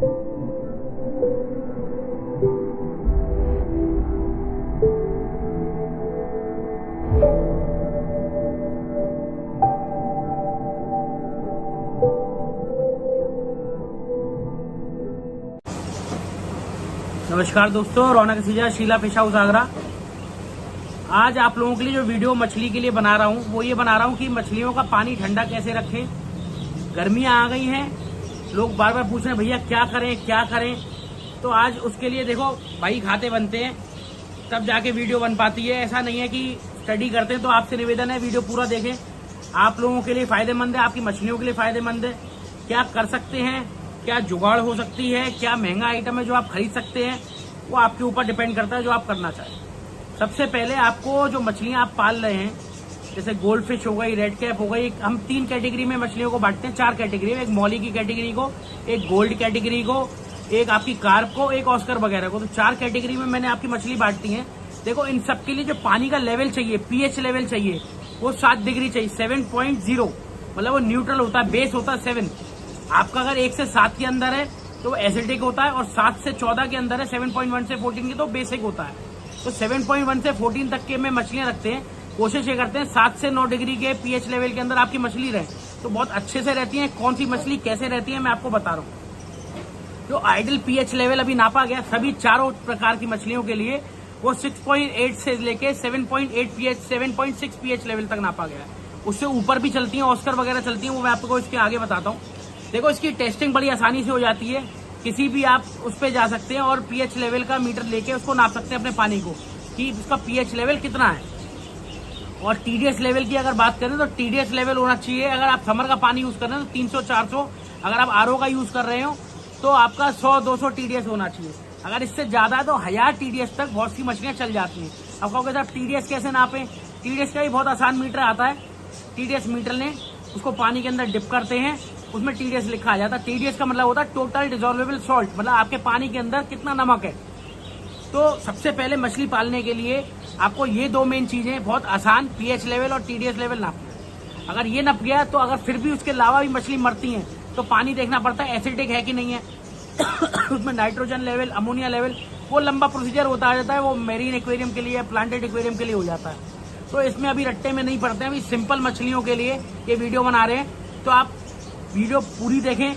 नमस्कार दोस्तों, रौनक सीजा Sheila fish house Agra. आज आप लोगों के लिए जो वीडियो मछली के लिए बना रहा हूँ वो ये बना रहा हूँ कि मछलियों का पानी ठंडा कैसे रखें। गर्मियाँ आ गई हैं, लोग बार बार पूछ रहे हैं भैया क्या करें। तो आज उसके लिए देखो भाई खाते बनते हैं तब जाके वीडियो बन पाती है। ऐसा नहीं है कि स्टडी करते हैं। तो आपसे निवेदन है वीडियो पूरा देखें, आप लोगों के लिए फायदेमंद है, आपकी मछलियों के लिए फायदेमंद है। क्या कर सकते हैं, क्या जुगाड़ हो सकती है, क्या महंगा आइटम है जो आप खरीद सकते हैं, वो आपके ऊपर डिपेंड करता है जो आप करना चाहें। सबसे पहले आपको जो मछलियां आप पाल रहे हैं, जैसे गोल्ड फिश हो गई, रेड कैप हो गई, हम 3 कैटेगरी में मछलियों को बांटते हैं, 4 कैटेगरी में। एक मौली की कैटेगरी को, एक गोल्ड कैटेगरी को, एक आपकी कार्प को, एक ऑस्कर वगैरह को। तो 4 कैटेगरी में मैंने आपकी मछली बांटती है। देखो इन सबके लिए जो पानी का लेवल चाहिए, पीएच लेवल चाहिए, वो 7 डिग्री चाहिए, 7.0, मतलब वो न्यूट्रल होता है, बेस होता है 7। आपका अगर 1 से 7 के अंदर है तो वो एसिडिक होता है, और 7 से 14 के अंदर है, 7.1 से 14 की तो बेसिक होता है। तो 7.1 से 14 तक के में मछलियां रखते हैं। कोशिश ये करते हैं 7 से 9 डिग्री के पीएच लेवल के अंदर आपकी मछली रहे, तो बहुत अच्छे से रहती है। कौन सी मछली कैसे रहती है मैं आपको बता रहा हूँ। जो आइडल पीएच लेवल अभी नापा गया सभी चारों प्रकार की मछलियों के लिए, वो 6.8 से लेके 7.8 पीएच, 7.6 पीएच लेवल तक नापा गया है। उससे ऊपर भी चलती है, ऑस्कर वगैरह चलती है, वो मैं आपको इसके आगे बताता हूँ। देखो इसकी टेस्टिंग बड़ी आसानी से हो जाती है, किसी भी आप उस पर जा सकते हैं और पीएच लेवल का मीटर लेके उसको नाप सकते हैं अपने पानी को कि उसका पीएच लेवल कितना है। और टीडीएस लेवल की अगर बात करें तो टीडीएस लेवल होना चाहिए, अगर आप समर का पानी यूज कर रहे हैं तो 300-400, अगर आप आरओ का यूज कर रहे हो तो आपका 100-200 टीडीएस होना चाहिए। अगर इससे ज्यादा है तो 1000 टीडीएस तक बहुत सी मछलियां चल जाती हैं। अब कहोगे साहब टीडीएस कैसे नापें? टीडीएस का भी बहुत आसान मीटर आता है। टीडीएस मीटर लें, उसको पानी के अंदर डिप करते हैं, उसमें टीडीएस लिखा आ जाता है। टीडीएस का मतलब होता है टोटल डिसॉल्वेबल सॉल्ट, मतलब आपके पानी के अंदर कितना नमक है। तो सबसे पहले मछली पालने के लिए आपको ये 2 मेन चीजें बहुत आसान, पीएच लेवल और टीडीएस लेवल नापना। अगर ये नप गया तो अगर फिर भी उसके अलावा भी मछली मरती है तो पानी देखना पड़ता है एसिडिक है कि नहीं है उसमें नाइट्रोजन लेवल, अमोनिया लेवल, वो लंबा प्रोसीजर होता आ जाता है। वो मेरीन एक्वेरियम के लिए, प्लांटेड एक्वेरियम के लिए हो जाता है। तो इसमें अभी रट्टे में नहीं पड़ते हैं, अभी सिंपल मछलियों के लिए ये वीडियो बना रहे हैं। तो आप वीडियो पूरी देखें,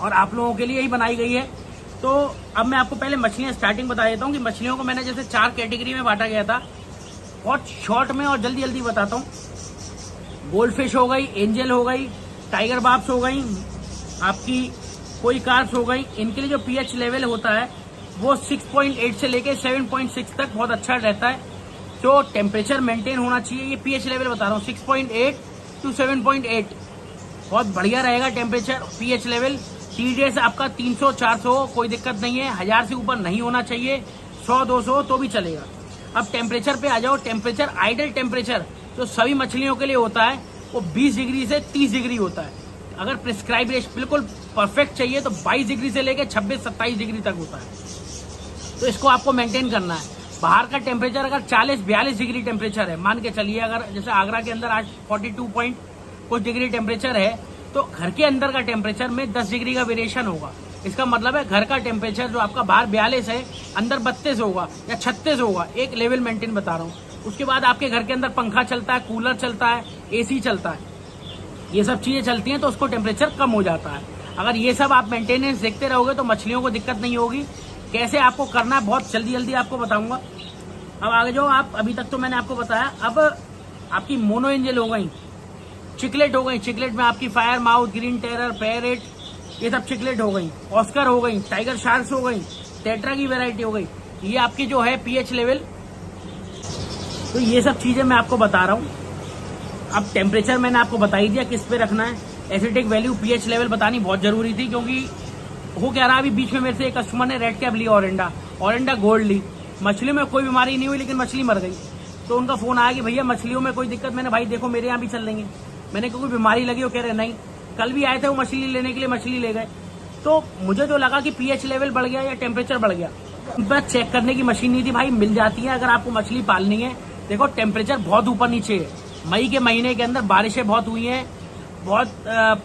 और आप लोगों के लिए ही बनाई गई है। तो अब मैं आपको पहले मछलियां स्टार्टिंग बता देता हूँ कि मछलियों को मैंने जैसे 4 कैटेगरी में बांटा गया था, बहुत शॉर्ट में और जल्दी जल्दी बताता हूँ। गोल्ड फिश हो गई, एंजल हो गई, टाइगर बार्ब्स हो गई, आपकी कोई कार्प्स हो गई। इनके लिए जो पीएच लेवल होता है वो 6.8 से लेके 7.6 तक बहुत अच्छा रहता है। जो टेम्परेचर मेंटेन होना चाहिए, ये पीएच लेवल बता रहा हूँ, 6.8 to 7.8 बहुत बढ़िया रहेगा टेम्परेचर, पीएच लेवल। टीडीएस आपका 300-400 कोई दिक्कत नहीं है, 1000 से ऊपर नहीं होना चाहिए, 100-200 तो भी चलेगा। अब टेम्परेचर पे आ जाओ। टेम्परेचर, आइडल टेम्परेचर जो सभी मछलियों के लिए होता है वो 20 डिग्री से 30 डिग्री होता है। अगर प्रिस्क्राइब बिल्कुल परफेक्ट चाहिए तो 22 डिग्री से लेकर 26-27 डिग्री तक होता है। तो इसको आपको मेंटेन करना है। बाहर का टेम्परेचर अगर 40-42 डिग्री टेम्परेचर है, मान के चलिए, अगर जैसे आगरा के अंदर आज 42 पॉइंट कुछ डिग्री टेम्परेचर है, तो घर के अंदर का टेम्परेचर में 10 डिग्री का वेरिएशन होगा। इसका मतलब है घर का टेम्परेचर जो आपका बाहर 42 है, अंदर 32 होगा या 36 होगा, एक लेवल मेंटेन बता रहा हूँ। उसके बाद आपके घर के अंदर पंखा चलता है, कूलर चलता है, एसी चलता है, ये सब चीजें चलती हैं, तो उसको टेम्परेचर कम हो जाता है। अगर ये सब आप मेंटेनेंस देखते रहोगे तो मछलियों को दिक्कत नहीं होगी। कैसे आपको करना है बहुत जल्दी जल्दी आपको बताऊंगा। अब आगे जो आप, अभी तक तो मैंने आपको बताया। अब आपकी मोनो एंजल हो गई, चिकलेट हो गई, चिकलेट में आपकी fire mouth, green terror, parrot, ये सब चिकलेट हो गई, ऑस्कर हो गई, टाइगर शार्क्स हो गई, टेट्रा की वैरायटी हो गई। ये आपकी जो है पीएच लेवल। तो ये सब चीजें मैं आपको बता रहा हूँ। अब टेम्परेचर मैंने आपको बता ही दिया किस पे रखना है। एसिडिक वैल्यू, पीएच लेवल बतानी बहुत जरूरी थी, क्योंकि हो क्या रहा, अभी बीच में मेरे से एक कस्टमर ने रेड कैप ली, ओरेंडा गोल्ड ली, मछलियों में कोई बीमारी नहीं हुई लेकिन मछली मर गई। तो उनका फोन आया कि भैया मछलियों में कोई दिक्कत? मैंने भाई देखो मेरे यहाँ भी चल देंगे। मैंने कोई बीमारी लगी? वो कह रहे नहीं, कल भी आए थे वो मछली लेने के लिए, मछली ले गए। तो मुझे जो लगा कि पीएच लेवल बढ़ गया या टेम्परेचर बढ़ गया, बस चेक करने की मशीन नहीं थी भाई, मिल जाती है अगर आपको मछली पालनी है। देखो टेम्परेचर बहुत ऊपर नीचे है। मई के महीने के अंदर बारिशें बहुत हुई हैं, बहुत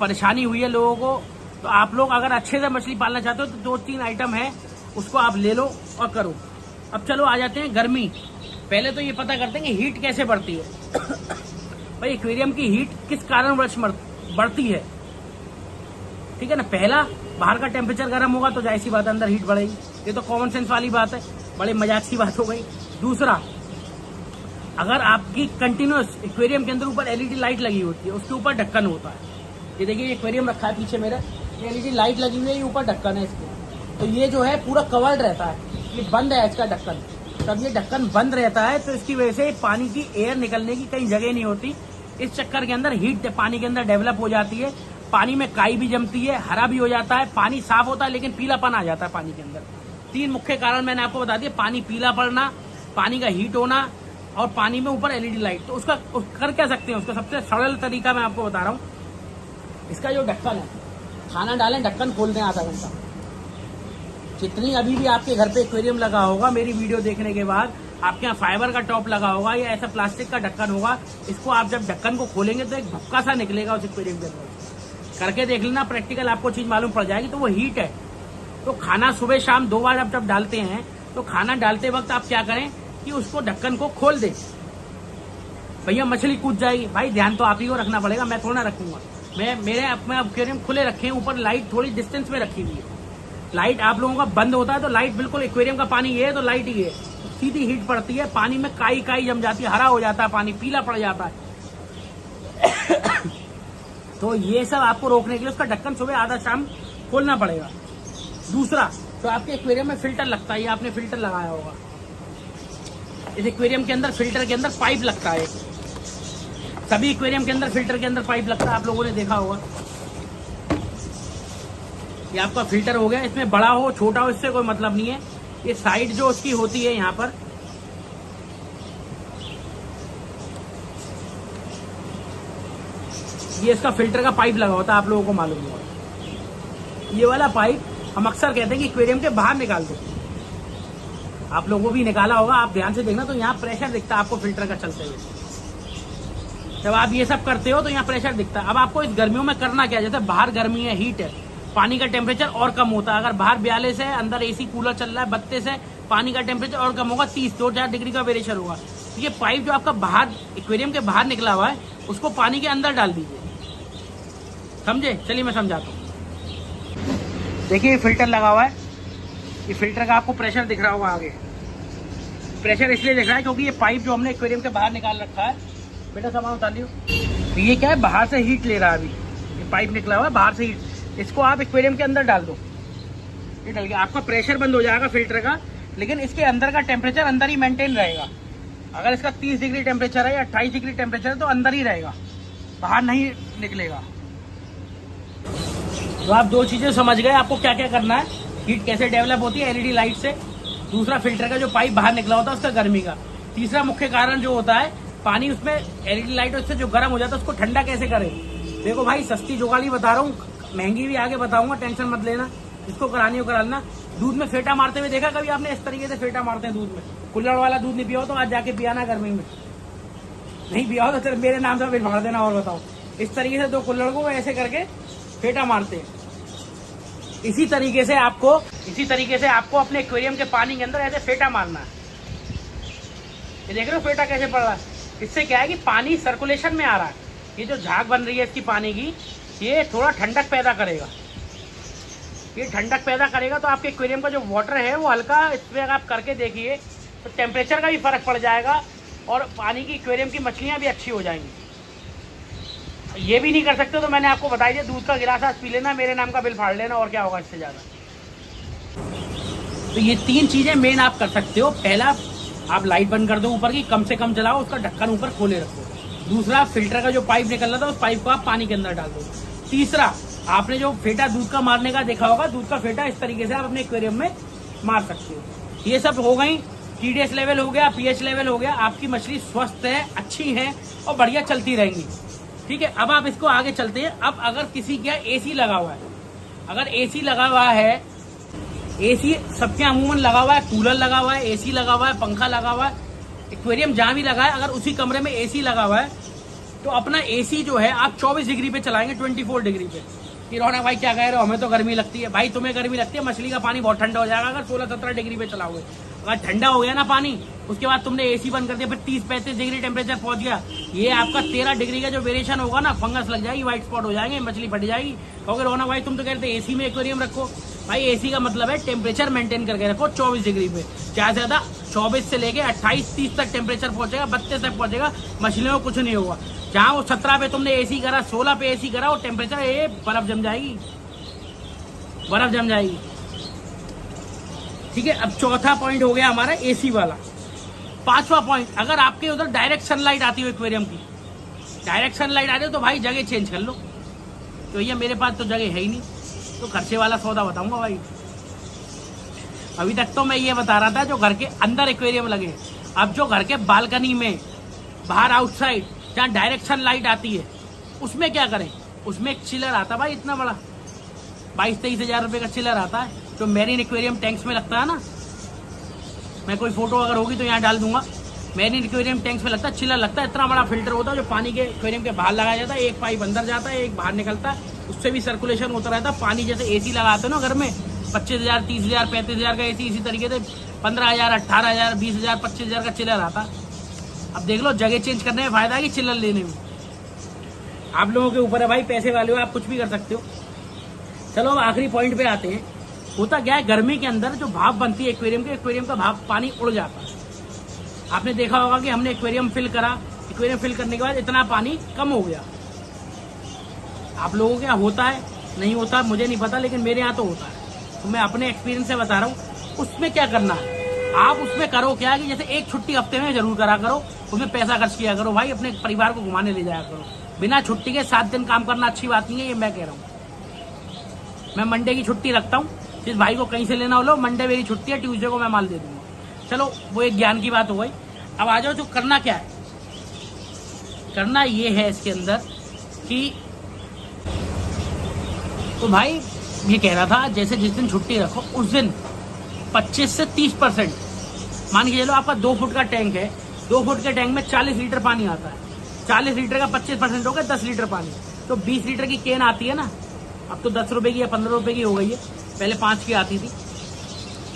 परेशानी हुई है लोगों को। तो आप लोग अगर अच्छे से मछली पालना चाहते हो तो 2-3 आइटम है, उसको आप ले लो और करो। अब चलो आ जाते हैं गर्मी। पहले तो ये पता करते हैं कि हीट कैसे बढ़ती है। भाई एक्वेरियम की हीट किस कारणवश बढ़ती है, ठीक है ना। पहला, बाहर का टेम्परेचर गर्म होगा तो जाहिर सी बात है अंदर हीट बढ़ेगी, ये तो कॉमन सेंस वाली बात है, बड़े मजाक सी बात हो गई। दूसरा, अगर आपकी कंटिन्यूस एक्वेरियम के अंदर ऊपर एलईडी लाइट लगी होती है, उसके ऊपर ढक्कन होता है, ये देखिए एक्वेरियम रखा है पीछे मेरा, ये एलईडी लाइट लगी हुई है, ये ऊपर ढक्कन है इसके, तो ये जो है पूरा कवर्ड रहता है, ये बंद है इसका ढक्कन। तब ये ढक्कन बंद रहता है तो इसकी वजह से पानी की एयर निकलने की कहीं जगह नहीं होती, इस चक्कर के अंदर हीट पानी के अंदर डेवलप हो जाती है, पानी में काई भी जमती है, हरा भी हो जाता है, पानी साफ होता है लेकिन पीलापन आ जाता है पानी के अंदर। 3 मुख्य कारण मैंने आपको बता दिया, पानी पीला पड़ना, पानी का हीट होना और पानी में ऊपर एलईडी लाइट। तो उसका कर क्या सकते हैं, उसका सबसे सरल तरीका मैं आपको बता रहा हूँ। इसका जो ढक्कन है, खाना डालें, ढक्कन खोल दें आधा घंटा। जितनी अभी भी आपके घर पे एक्वेरियम लगा होगा, मेरी वीडियो देखने के बाद आपके यहाँ फाइबर का टॉप लगा होगा या ऐसा प्लास्टिक का ढक्कन होगा, इसको आप जब ढक्कन को खोलेंगे तो एक भक्का सा निकलेगा उस एक्वेरियम के अंदर। करके देख लेना, प्रैक्टिकल आपको चीज मालूम पड़ जाएगी। तो वो हीट है। तो खाना सुबह शाम 2 बार जब डालते हैं तो खाना डालते वक्त आप क्या करें कि उसको ढक्कन को खोल दें। भैया मछली कूद जाएगी, भाई ध्यान तो आप ही को रखना पड़ेगा, मैं थोड़ा रखूंगा। मेरे अपने एक्वेरियम खुले रखे हैं, ऊपर लाइट थोड़ी डिस्टेंस में रखी हुई है। लाइट आप लोगों का बंद होता है तो लाइट बिल्कुल, एक्वेरियम का पानी ये है तो लाइट ही है, सीधी हीट पड़ती है, पानी में काई जम जाती है, हरा हो जाता है, पानी पीला पड़ जाता है। तो ये सब आपको रोकने के लिए उसका ढक्कन सुबह आधा शाम खोलना पड़ेगा। दूसरा, तो आपके एक्वेरियम में फिल्टर लगता है, ये आपने फिल्टर लगाया होगा। इस एक्वेरियम के अंदर फिल्टर के अंदर पाइप लगता है, सभी एक्वेरियम के अंदर फिल्टर के अंदर पाइप लगता है, आप लोगों ने देखा होगा। ये आपका फिल्टर हो गया, इसमें बड़ा हो छोटा हो इससे कोई मतलब नहीं है। ये साइड जो उसकी होती है यहाँ पर, ये इसका फिल्टर का पाइप लगा होता है, आप लोगों को मालूम होगा। ये वाला पाइप हम अक्सर कहते हैं कि एक्वेरियम के बाहर निकाल दो, आप लोगों को भी निकाला होगा, आप ध्यान से देखना तो यहाँ प्रेशर दिखता है आपको फिल्टर का चलते हुए। जब आप ये सब करते हो तो यहाँ प्रेशर दिखता है। अब आपको इस गर्मियों में करना क्या है, जैसे बाहर गर्मी है, हीट है, पानी का टेम्परेचर और कम होता है। अगर बाहर 42 है, अंदर एसी कूलर चल रहा है 32 है, पानी का टेम्परेचर और कम होगा, 30-4 डिग्री का वेरिएशन होगा। तो ये पाइप जो आपका बाहर एक्वेरियम के बाहर निकला हुआ है, उसको पानी के अंदर डाल दीजिए, समझे। चलिए मैं समझाता हूँ। देखिए फिल्टर लगा हुआ है, ये फिल्टर का आपको प्रेशर दिख रहा होगा आगे। प्रेशर इसलिए दिख रहा है क्योंकि ये पाइप जो हमने एक्वेरियम के बाहर निकाल रखा है, बेटा सामान उतार लियो, तो ये क्या है, बाहर से हीट ले रहा है। अभी ये पाइप निकला हुआ है बाहर से हीट, इसको आप एक्वेरियम के अंदर डाल दो, ये डल गया, आपका प्रेशर बंद हो जाएगा फिल्टर का, लेकिन इसके अंदर का टेम्परेचर अंदर ही मेंटेन रहेगा। अगर इसका 30 डिग्री टेम्परेचर है या 28 डिग्री टेम्परेचर है तो अंदर ही रहेगा, बाहर नहीं निकलेगा। तो आप 2 चीजें समझ गए आपको क्या क्या करना है, हीट कैसे डेवलप होती है एलईडी लाइट से। दूसरा, फिल्टर का जो पाइप बाहर निकला होता है उसका गर्मी का। तीसरा मुख्य कारण जो होता है, पानी उसमें एलईडी लाइट उससे जो गर्म हो जाता है उसको ठंडा कैसे करें। देखो भाई, सस्ती जुगाड़ी बता रहा हूँ, महंगी भी आगे बताऊंगा, टेंशन मत लेना, जिसको करानी हो करा लेना। दूध में फेटा मारते हुए देखा कभी आपने, इस तरीके से फेटा मारते हैं दूध में। कुल्हड़ वाला दूध नहीं पिया हो तो आज जाके पियाना गर्मी में, नहीं पिया हो तो चल मेरे नाम से फिर मार देना। और बताओ, इस तरीके से 2 कुल्हड़ को ऐसे करके फेटा मारते हैं। इसी तरीके से आपको अपने एक्वेरियम के पानी के अंदर ऐसे फेटा मारना है। ये देख रहे हो फेटा कैसे पड़ रहा है, इससे क्या है कि पानी सर्कुलेशन में आ रहा है। ये जो झाग बन रही है इसकी पानी की, ये थोड़ा ठंडक पैदा करेगा। ये ठंडक पैदा करेगा तो आपके एक्वेरियम का जो वाटर है वो हल्का, इसमें अगर आप करके देखिए तो टेम्परेचर का भी फर्क पड़ जाएगा और पानी की एक्वेरियम की मछलियाँ भी अच्छी हो जाएंगी। ये भी नहीं कर सकते तो मैंने आपको बताई दिया, दूध का गिलास आज पी लेना, मेरे नाम का बिल फाड़ लेना, और क्या होगा इससे ज़्यादा। तो ये 3 चीज़ें मेन आप कर सकते हो। पहला, आप लाइट बंद कर दो ऊपर की, कम से कम जलाओ, उसका ढक्कन ऊपर खोले रखो। दूसरा, फिल्टर का जो पाइप निकल रहा था उस पाइप को आप पानी के अंदर डाल दो। तीसरा, आपने जो फेटा दूध का मारने का देखा होगा, दूध का फेटा इस तरीके से आप अपने एक्वेरियम में मार सकते हो। ये सब हो गई, TDS लेवल हो गया, pH लेवल हो गया, आपकी मछली स्वस्थ है, अच्छी है और बढ़िया चलती रहेंगी। ठीक है, अब आप इसको आगे चलते हैं। अब अगर किसी का AC लगा हुआ है, अगर AC लगा हुआ है, AC सबके अमूमन लगा हुआ है, कूलर लगा हुआ है, AC लगा हुआ है, पंखा लगा हुआ है, एक्वेरियम जहाँ भी लगा है, अगर उसी कमरे में AC लगा हुआ है तो अपना AC जो है आप 24 डिग्री पे चलाएंगे, 24 डिग्री पे। कि रौनक भाई क्या कह रहे हो, हमें तो गर्मी लगती है। भाई तुम्हें गर्मी लगती है, मछली का पानी बहुत ठंडा हो जाएगा अगर 16-17 डिग्री पे चलाओगे। अगर ठंडा हो गया ना पानी, उसके बाद तुमने एसी बंद कर दिया, फिर 30-35 डिग्री टेम्परेचर पहुंच गया, ये आपका 13 डिग्री का जो वेरिएशन होगा ना, फंगस लग जाएगी, व्हाइट स्पॉट हो जाएंगे, मछली फट जाएगी। कहोगे रौनक भाई तुम तो कह रहे थे एसी में एक्वेरियम रखो। भाई एसी का मतलब है टेम्परेचर मेंटेन करके रखो 24 डिग्री पे, ज्यादा से ज्यादा 24 से लेके 28-30 तक टेम्परेचर पहुंचेगा, 32 तक पहुंचेगा, मछलियों को कुछ नहीं होगा। जहां वो 17 पे तुमने एसी करा, 16 पे एसी करा, वो टेम्परेचर ये बर्फ जम जाएगी, बर्फ जम जाएगी। ठीक है, अब चौथा पॉइंट हो गया हमारा एसी वाला। पांचवा पॉइंट, अगर आपके उधर डायरेक्ट सनलाइट आती हो एक्वेरियम की, डायरेक्ट सनलाइट आती हो तो भाई जगह चेंज कर लो। तो भैया मेरे पास तो जगह है ही नहीं, तो खर्चे वाला सौदा बताऊंगा भाई। अभी तक तो मैं ये बता रहा था जो घर के अंदर एक्वेरियम लगे, अब जो घर के बालकनी में बाहर आउटसाइड जहाँ डायरेक्ट सनलाइट आती है, उसमें क्या करें। उसमें एक चिलर आता है भाई इतना बड़ा, 22-23 हजार रुपये का चिलर आता है, जो मैरीन एक्वेरियम टैंक्स में लगता है ना। मैं कोई फोटो अगर होगी तो यहाँ डाल दूंगा। मैरीन एक्वेरियम टैंक्स में लगता है, चिलर लगता है, इतना बड़ा फिल्टर होता है जो पानी के एक्वेरियम के बाहर लगाया जाता है। एक पाइप अंदर जाता है, एक बाहर निकलता है, उससे भी सर्कुलेशन होता रहता है। पानी जैसे एसी लगाते हो ना घर में, 25,000, 30,000, 35,000 का एसी, इसी तरीके से 15,000, 18,000, 20,000, 25,000 का चिलर आता। अब देख लो, जगह चेंज करने में फायदा है कि चिलर लेने में। आप लोगों के ऊपर है भाई, पैसे वाले हो आप कुछ भी कर सकते हो। चलो अब आखिरी पॉइंट पे आते हैं। होता क्या है, गर्मी के अंदर जो भाप बनती है एक्वेरियम के, एक्वेरियम का भाप पानी उड़ जाता है। आपने देखा होगा कि हमने एक्वेरियम फिल करा, एक्वेरियम फिल करने के बाद इतना पानी कम हो गया। आप लोगों के यहाँ होता है नहीं होता मुझे नहीं पता, लेकिन मेरे यहाँ तो होता है, तो मैं अपने एक्सपीरियंस से बता रहा हूँ। उसमें क्या करना है, आप उसमें करो क्या कि जैसे एक छुट्टी हफ्ते में जरूर करा करो, उसमें पैसा खर्च किया करो भाई, अपने परिवार को घुमाने ले जाया करो। बिना छुट्टी के 7 दिन काम करना अच्छी बात नहीं है, ये मैं कह रहा हूँ। मैं मंडे की छुट्टी रखता हूँ, जिस भाई को कहीं से लेना हो लो, मंडे मेरी छुट्टी है, ट्यूसडे को मैं माल दे दूंगा। चलो वो एक ज्ञान की बात हो गई। अब आ जाओ, जो करना क्या है, करना ये है इसके अंदर कि, तो भाई ये कह रहा था जैसे जिस दिन छुट्टी रखो उस दिन 25 से 30%, मान के चलो आपका 2 फुट का टैंक है, 2 फुट के टैंक में 40 लीटर पानी आता है, 40 लीटर का 25% हो गया 10 लीटर पानी, तो 20 लीटर की केन आती है ना। अब तो 10 रुपए की या 15 रुपए की हो गई है, पहले 5 की आती थी।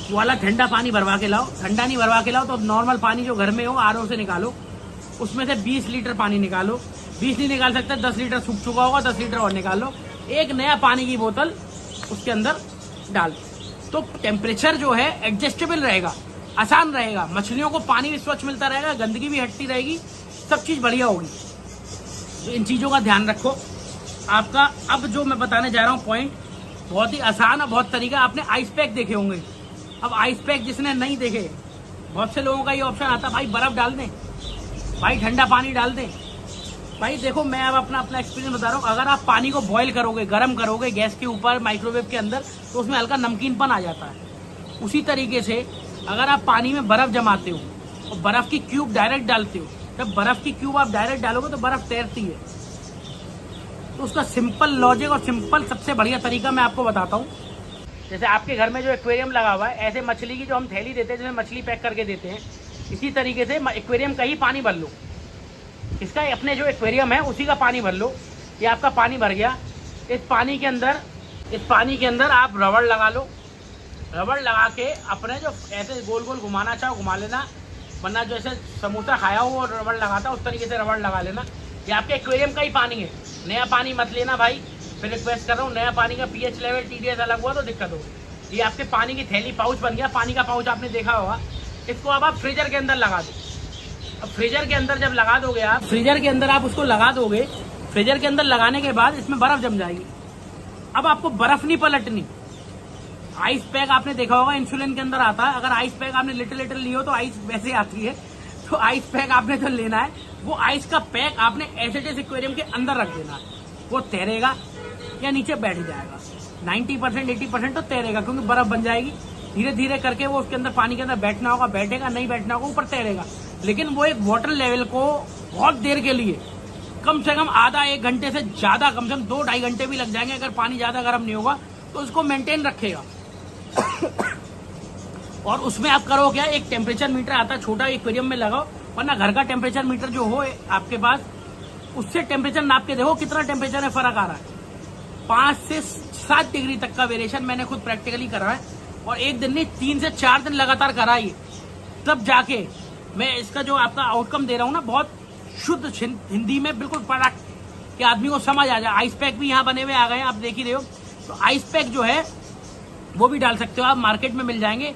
वो वाला ठंडा पानी भरवा के लाओ, ठंडा नहीं भरवा के लाओ तो नॉर्मल पानी जो घर में हो आरओ से निकालो, उसमें से 20 लीटर पानी निकालो। 20 नहीं निकाल सकते, 10 लीटर सूख चुका होगा, 10 लीटर और निकालो, एक नया पानी की बोतल उसके अंदर डाल, तो टेम्परेचर जो है एडजस्टेबल रहेगा, आसान रहेगा, मछलियों को पानी भी स्वच्छ मिलता रहेगा, गंदगी भी हटती रहेगी, सब चीज बढ़िया होगी। तो इन चीजों का ध्यान रखो। आपका अब जो मैं बताने जा रहा हूँ पॉइंट बहुत ही आसान और बहुत तरीका। आपने आइस पैक देखे होंगे, अब आइस पैक जिसने नहीं देखे, बहुत से लोगों का ये ऑप्शन आता है भाई बर्फ डाल दें, भाई ठंडा पानी डाल दें। भाई देखो, मैं अब अपना एक्सपीरियंस बता रहा हूँ। अगर आप पानी को बॉईल करोगे, गर्म करोगे गैस के ऊपर, माइक्रोवेव के अंदर, तो उसमें हल्का नमकीनपन आ जाता है। उसी तरीके से अगर आप पानी में बर्फ जमाते हो और बर्फ की क्यूब डायरेक्ट डालते हो, जब बर्फ की क्यूब आप डायरेक्ट डालोगे तो बर्फ तैरती है। तो उसका सिंपल लॉजिक और सिंपल सबसे बढ़िया तरीका मैं आपको बताता हूँ। जैसे आपके घर में जो एक्वेरियम लगा हुआ है, ऐसे मछली की जो हम थैली देते हैं जिसमें मछली पैक करके देते हैं, इसी तरीके से एक्वेरियम का ही पानी भर लो। इसका अपने जो एक्वेरियम है उसी का पानी भर लो। ये आपका पानी भर गया। इस पानी के अंदर आप रबड़ लगा लो। रबड़ लगा के अपने जो ऐसे गोल गोल घुमाना चाहो घुमा लेना, वरना जो ऐसे समोसा खाया हो और रबड़ लगाता उस तरीके से रबड़ लगा लेना। ये आपके एक्वेरियम का ही पानी है, नया पानी मत लेना भाई। फिर रिक्वेस्ट कर रहा हूँ, नया पानी का पीएच लेवल TDS अलग हुआ तो दिक्कत होगी। ये आपके पानी की थैली पाउच बन गया। पानी का पाउच आपने देखा होगा। इसको अब आप फ्रीजर के अंदर लगा दो। अब फ्रीजर के अंदर जब लगा दोगे आप, फ्रीजर के अंदर आप उसको लगा दोगे, फ्रीजर के अंदर लगाने के बाद इसमें बर्फ जम जाएगी। अब आपको बर्फ नहीं पलटनी। आइस पैक आपने देखा होगा इंसुलिन के अंदर आता है। अगर आइस पैक आपने लिटिल लियो तो आइस वैसे आती है। तो आइस पैक आपने जो लेना है, वो आइस का पैक आपने एसिड एक्वेरियम के अंदर रख देना है। वो तैरेगा या नीचे बैठ जाएगा, 90% 80% तो तैरेगा, क्योंकि बर्फ बन जाएगी। धीरे धीरे करके वो उसके अंदर पानी के अंदर बैठना होगा, बैठेगा, नहीं बैठना होगा, ऊपर तैरेगा। लेकिन वो एक वाटर लेवल को बहुत देर के लिए, कम से कम आधा 1 घंटे से ज्यादा, कम से कम 2-2.5 घंटे भी लग जाएंगे अगर पानी ज्यादा गर्म नहीं होगा तो उसको मेंटेन रखेगा। और उसमें आप करो क्या, एक टेम्परेचर मीटर आता है छोटा, एक्वेरियम में लगाओ, वरना घर का टेम्परेचर मीटर जो हो आपके पास, उससे टेम्परेचर नाप के देखो कितना टेम्परेचर में फर्क आ रहा है। 5 से 7 डिग्री तक का वेरिएशन मैंने खुद प्रैक्टिकली करा है, और एक दिन नहीं 3 से 4 दिन लगातार करा ही, तब जाके मैं इसका जो आपका आउटकम दे रहा हूँ ना, बहुत शुद्ध हिंदी में बिल्कुल प्रोडक्ट कि आदमी को समझ आ जाए। आइस पैक भी यहाँ बने हुए आ गए हैं, आप देख ही रहे हो। तो आइस पैक जो है वो भी डाल सकते हो आप, मार्केट में मिल जाएंगे।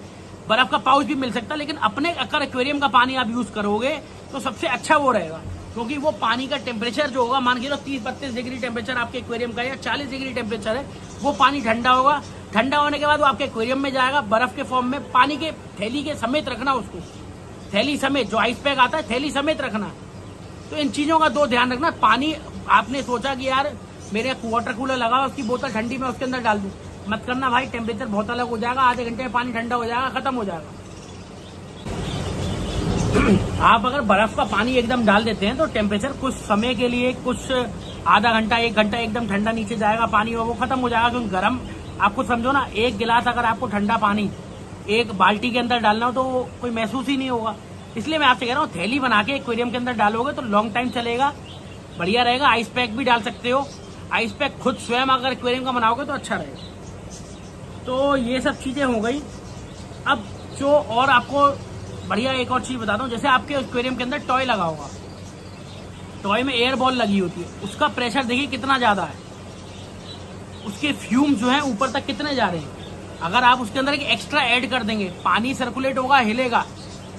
बर्फ का पाउच भी मिल सकता है, लेकिन अपने अगर एक्वेरियम का पानी आप यूज करोगे तो सबसे अच्छा वो रहेगा, क्योंकि वो पानी का टेम्परेचर जो होगा, मान के लो 30-32 डिग्री टेम्परेचर आपके एक्वेरियम का या 40 डिग्री टेम्परेचर है, वो पानी ठंडा होगा। ठंडा होने के बाद वो आपके एक्वेरियम में जाएगा बर्फ के फॉर्म में, पानी के थैली के समेत रखना उसको, थैली समेत, जो आइस पैक आता है थैली समेत रखना। तो इन चीजों का 2 ध्यान रखना। पानी आपने सोचा कि यार मेरे वाटर कूलर लगा, उसकी बोतल ठंडी में उसके अंदर डाल दूं, मत करना भाई, टेम्परेचर बहुत अलग हो जाएगा, आधे घंटे में पानी ठंडा हो जाएगा, खत्म हो जाएगा। आप अगर बर्फ का पानी एकदम डाल देते हैं तो टेम्परेचर कुछ समय के लिए, कुछ आधा घंटा 1 घंटा एकदम ठंडा नीचे जाएगा पानी, और वो खत्म हो जाएगा। क्योंकि गर्म, आपको समझो ना, 1 गिलास अगर आपको ठंडा पानी 1 बाल्टी के अंदर डालना हो तो कोई महसूस ही नहीं होगा। इसलिए मैं आपसे कह रहा हूँ, थैली बना के एक्वेरियम के अंदर डालोगे तो लॉन्ग टाइम चलेगा, बढ़िया रहेगा। आइस पैक भी डाल सकते हो, आइस पैक खुद स्वयं अगर एक्वेरियम का बनाओगे तो अच्छा रहेगा। तो ये सब चीजें हो गई। अब जो और आपको बढ़िया एक और चीज बताता हूँ, जैसे आपके एक्वेरियम के अंदर टॉय लगा होगा, टॉय में एयर बॉल लगी होती है, उसका प्रेशर देखिए कितना ज्यादा है, उसके फ्यूम जो है ऊपर तक कितने जा रहे हैं। अगर आप उसके अंदर एक एक्स्ट्रा ऐड कर देंगे, पानी सर्कुलेट होगा, हिलेगा,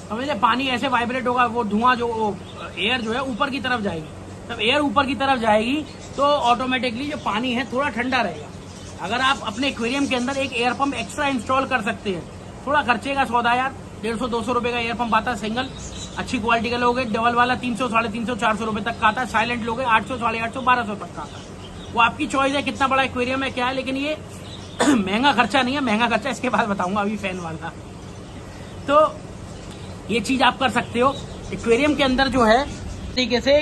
समझे, पानी ऐसे वाइब्रेट होगा, वो धुआं जो एयर जो है ऊपर की तरफ जाएगी। तब एयर ऊपर की तरफ जाएगी तो ऑटोमेटिकली जो पानी है थोड़ा ठंडा रहेगा। अगर आप अपने एक्वेरियम के अंदर एक एयर पंप एक्स्ट्रा इंस्टॉल कर सकते हैं, थोड़ा खर्चे का सौदा यार, 150-200 रुपए का एयर पंप आता है सिंगल, अच्छी क्वालिटी का लोगे, डबल वाला 300-350-400 रुपए तक का आता है, साइलेंट लोगे 800-850-1200 तक का आता है। वो आपकी चॉइस है कितना बड़ा एक्वेरियम है क्या है, लेकिन ये महंगा खर्चा नहीं है। महंगा खर्चा इसके बाद बताऊंगा, अभी फैन वाला। तो ये चीज आप कर सकते हो एक्वेरियम के अंदर जो है, तरीके से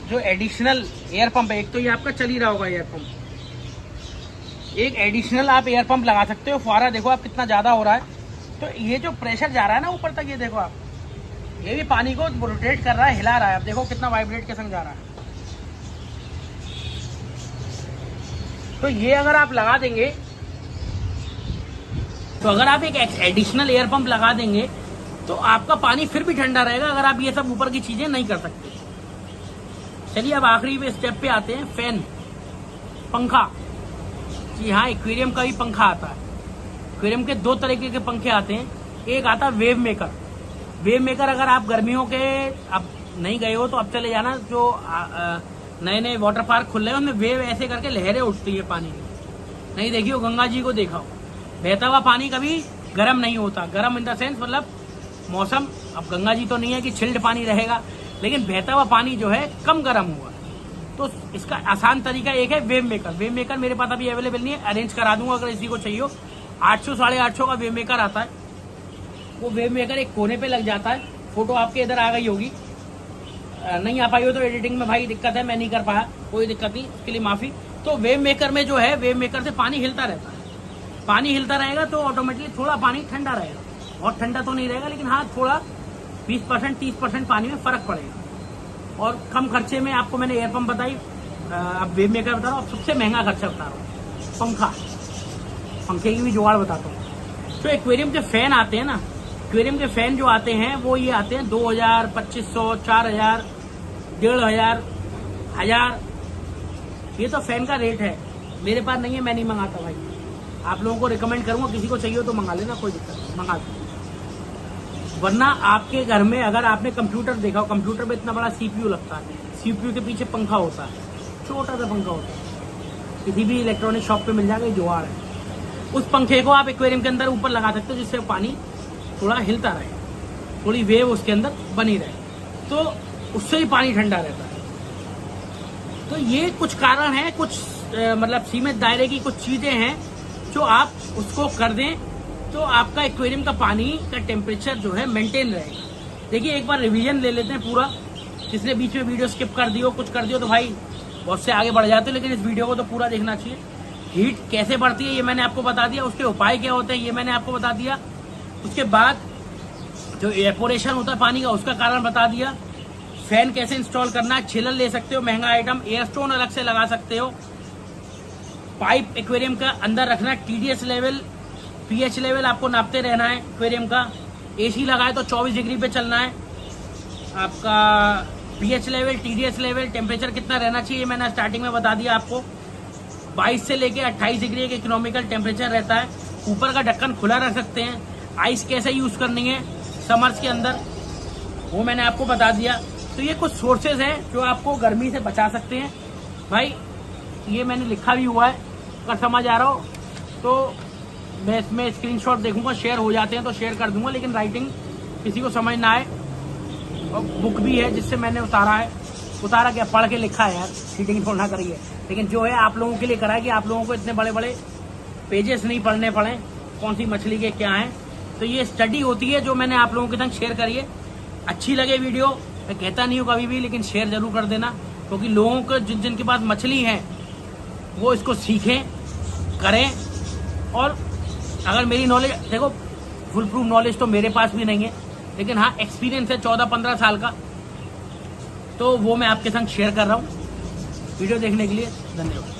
जो एडिशनल एयर पंप है, एक तो ये आपका चल ही रहा होगा एयर पंप, एक एडिशनल आप एयर पंप लगा सकते हो। फुहारा देखो आप कितना ज्यादा हो रहा है, तो ये जो प्रेशर जा रहा है ना ऊपर तक, ये देखो आप, ये भी पानी को रोटेट कर रहा है, हिला रहा है। अब देखो कितना वाइब्रेट के संग जा रहा है। तो ये अगर आप लगा देंगे, तो अगर आप एक एडिशनल एयर पंप लगा देंगे तो आपका पानी फिर भी ठंडा रहेगा, अगर आप ये सब ऊपर की चीजें नहीं कर सकते। चलिए अब आखिरी स्टेप पे आते हैं, फैन, पंखा। जी हाँ, एक्वेरियम का भी पंखा आता है। एक्वेरियम के 2 तरीके के पंखे आते हैं, एक आता है वेव मेकर। वेव मेकर अगर आप गर्मियों के अब नहीं गए हो तो अब चले जाना, जो नए नए वाटर पार्क खुल रहे हैं उनमें वेव ऐसे करके लहरें उठती है पानी की, नहीं देखी हो, गंगा जी को देखा हो। बहता हुआ पानी कभी गर्म नहीं होता, गर्म इन द सेंस मतलब मौसम, अब गंगा जी तो नहीं है कि चिल्ड पानी रहेगा, लेकिन बहता हुआ पानी जो है कम गर्म हुआ। तो इसका आसान तरीका एक है वेव मेकर। वेव मेकर मेरे पास अभी अवेलेबल नहीं है, अरेंज करा दूंगा अगर इसी को चाहिए हो। 800-850 का वेव मेकर आता है। वो वेव मेकर एक कोने पे लग जाता है। फोटो आपके इधर आ गई होगी, नहीं आ पाई हो तो एडिटिंग में भाई दिक्कत है, मैं नहीं कर पाया, कोई दिक्कत नहीं, उसके लिए माफी। तो वेव मेकर में जो है, वेव मेकर से पानी हिलता रहता है। पानी हिलता रहेगा तो ऑटोमेटिकली थोड़ा पानी ठंडा रहेगा, बहुत ठंडा तो नहीं रहेगा, लेकिन हाँ थोड़ा 20%-30% पानी में फर्क पड़ेगा। और कम खर्चे में आपको मैंने एयर पंप बताई, अब वेव मेकर बता रहा हूँ। अब सबसे महंगा खर्चा बता रहा हूँ, पंखा। पंखे की भी जुगाड़ बताता हूँ। तो एक्वेरियम के फैन आते हैं ना, एक्वेरियम के फैन जो आते हैं वो ये आते हैं 2000, 2500, 4000, 1500, 1000। ये तो फैन का रेट है, मेरे पास नहीं है, मैं नहीं मंगाता भाई। आप लोगों को रिकमेंड करूंगा, किसी को चाहिए तो मंगा लेना, कोई दिक्कत नहीं, मंगा दो। वरना आपके घर में अगर आपने कंप्यूटर देखा हो, कंप्यूटर में इतना बड़ा सीपीयू लगता है, सीपीयू के पीछे पंखा होता है, छोटा सा पंखा होता है, किसी भी इलेक्ट्रॉनिक शॉप पे मिल जाएगा, ये जुगाड़ है। उस पंखे को आप एक्वेरियम के अंदर ऊपर लगा सकते हो, जिससे पानी थोड़ा हिलता रहे, थोड़ी वेव उसके अंदर बनी रहे, तो उससे ही पानी ठंडा रहता है। तो ये कुछ कारण है, कुछ मतलब सीमित दायरे की कुछ चीजें हैं जो आप उसको कर दें तो आपका एक्वेरियम का पानी का टेम्परेचर जो है मेंटेन रहेगा। देखिए एक बार रिवीजन ले लेते हैं पूरा, जिसने बीच में वीडियो स्किप कर दियो, कुछ कर दियो तो भाई बहुत से आगे बढ़ जाते हो, लेकिन इस वीडियो को तो पूरा देखना चाहिए। हीट कैसे बढ़ती है ये मैंने आपको बता दिया, उसके उपाय क्या होते हैं ये मैंने आपको बता दिया। उसके बाद जो एपोरेशन होता है पानी का, उसका कारण बता दिया। फैन कैसे इंस्टॉल करना है, चिलर ले सकते हो महंगा आइटम, एयर स्टोन अलग से लगा सकते हो। पाइप एक्वेरियम का अंदर रखना, TDS लेवल, pH लेवल आपको नापते रहना है एक्वेरियम का। AC लगाए तो 24 डिग्री पे चलना है। आपका pH level, TDS level, temperature कितना रहना चाहिए मैंने स्टार्टिंग में बता दिया आपको। 22 से लेके 28 डिग्री एक इकोनॉमिकल टेम्परेचर रहता है। ऊपर का ढक्कन खुला रख सकते हैं। आइस कैसे यूज करनी है समर्स के अंदर वो मैंने आपको बता दिया। तो ये कुछ सोर्सेज हैं जो आपको गर्मी से बचा सकते हैं भाई। ये मैंने लिखा भी हुआ है, अगर समझ आ रहा हो तो मैं इसमें स्क्रीनशॉट देखूंगा, शेयर हो जाते हैं तो शेयर कर दूंगा, लेकिन राइटिंग किसी को समझ ना आए। और बुक भी है जिससे मैंने उतारा क्या, पढ़ के लिखा है यार, चीटिंग थोड़ा ना करिए। लेकिन जो है आप लोगों के लिए करा है कि आप लोगों को इतने बड़े बड़े पेजेस नहीं पढ़ने पड़े कौन सी मछली के क्या हैं। तो ये स्टडी होती है जो मैंने आप लोगों के संग शेयर करी है। अच्छी लगे वीडियो, मैं कहता नहीं हूँ कभी भी, लेकिन शेयर जरूर कर देना, क्योंकि लोगों को जिनके पास मछली है वो इसको सीखें, करें। और अगर मेरी नॉलेज, देखो फुल प्रूफ नॉलेज तो मेरे पास भी नहीं है, लेकिन हाँ एक्सपीरियंस है 14-15 साल का, तो वो मैं आपके संग शेयर कर रहा हूँ। वीडियो देखने के लिए धन्यवाद।